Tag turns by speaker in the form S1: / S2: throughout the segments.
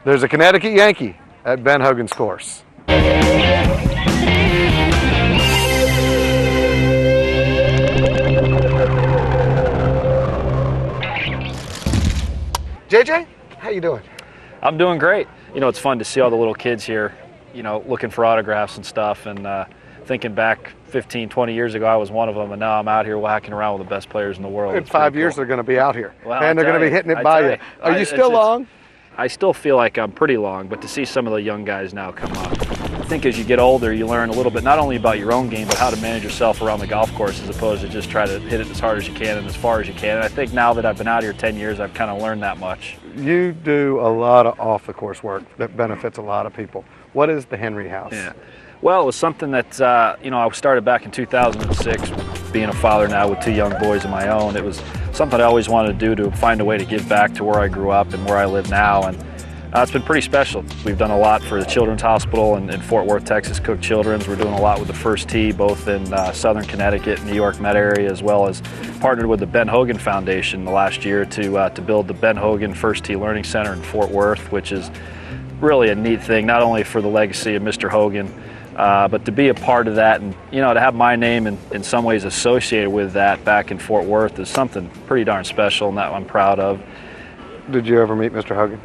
S1: There's a Connecticut Yankee at Ben Hogan's course. JJ, how you doing?
S2: I'm doing great. You know, it's fun to see all the little kids here, you know, looking for autographs and stuff. And thinking back 15, 20 years ago, I was one of them, and now I'm out here whacking around with the best players in the world.
S1: In 5 years, they're going to be out here,
S2: well,
S1: and they're going to be hitting it by you. Are you still long?
S2: I still feel like I'm pretty long, but to see some of the young guys now come up, I think as you get older, you learn a little bit, not only about your own game, but how to manage yourself around the golf course as opposed to just try to hit it as hard as you can and as far as you can. And I think now that I've been out here 10 years, I've kind of learned that much.
S1: You do a lot of off-the-course work that benefits a lot of people. What is the Henry House?
S2: Yeah. Well, it was something that, you know, I started back in 2006, being a father now with 2 young boys of my own. It was something I always wanted to do, to find a way to give back to where I grew up and where I live now. And it's been pretty special. We've done a lot for the Children's Hospital in Fort Worth, Texas, Cook Children's. We're doing a lot with the First Tee, both in Southern Connecticut, New York Met area, as well as partnered with the Ben Hogan Foundation the last year to build the Ben Hogan First Tee Learning Center in Fort Worth, which is really a neat thing, not only for the legacy of Mr. Hogan, but to be a part of that, and you know, to have my name in some ways associated with that back in Fort Worth is something pretty darn special, and that I'm proud of.
S1: Did you ever meet Mr. Hogan?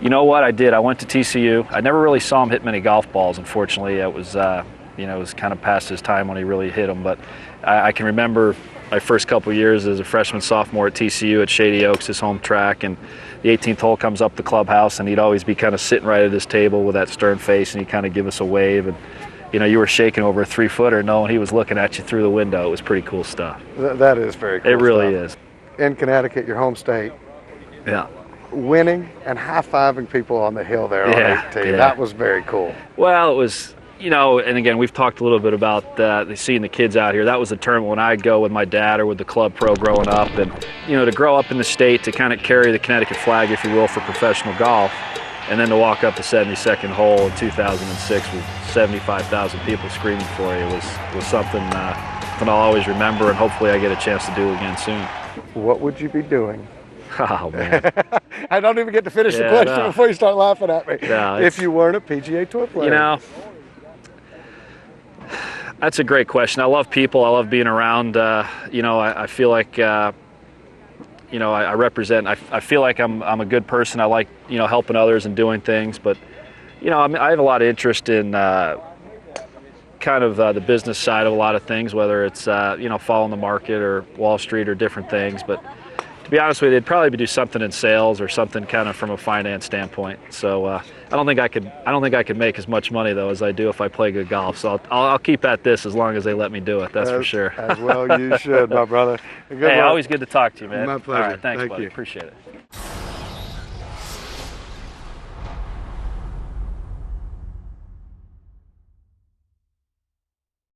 S2: You know what, I did. I went to TCU. I never really saw him hit many golf balls, unfortunately. It was, you know, it was kind of past his time when he really hit them. But I can remember my first couple of years as a freshman, sophomore at TCU at Shady Oaks, his home track, and the 18th hole comes up the clubhouse, and he'd always be kind of sitting right at his table with that stern face, and he'd kind of give us a wave. And you know, you were shaking over a 3-footer knowing he was looking at you through the window. It was pretty cool stuff.
S1: That is very cool.
S2: It really is.
S1: In Connecticut, your home state.
S2: Yeah.
S1: Winning and high-fiving people on the hill there on 18.
S2: Yeah.
S1: That was very cool.
S2: Well, it was, you know, and again, we've talked a little bit about seeing the kids out here. That was a tournament when I'd go with my dad or with the club pro growing up. And, you know, to grow up in the state, to kind of carry the Connecticut flag, if you will, for professional golf, and then to walk up the 72nd hole in 2006 with 75,000 people screaming for you was something that I'll always remember, and hopefully I get a chance to do again soon.
S1: What would you be doing?
S2: Oh, man.
S1: I don't even get to finish the question before you start laughing at me.
S2: No,
S1: if you weren't a PGA Tour player.
S2: You know, that's a great question. I love people. I love being around. You know, I feel like, you know, I represent, I feel like I'm a good person. I like, you know, helping others and doing things. But, you know, I have a lot of interest in kind of the business side of a lot of things, whether it's, you know, following the market or Wall Street or different things. But to be honest with you, they'd probably do something in sales or something kind of from a finance standpoint. So I don't think I could make as much money though as I do if I play good golf. So I'll keep at this as long as they let me do it. That's for sure.
S1: As well you should, my brother.
S2: Hey, always good to talk to you, man.
S1: My pleasure.
S2: All right, thanks,
S1: Thank
S2: buddy.
S1: you.
S2: Appreciate it.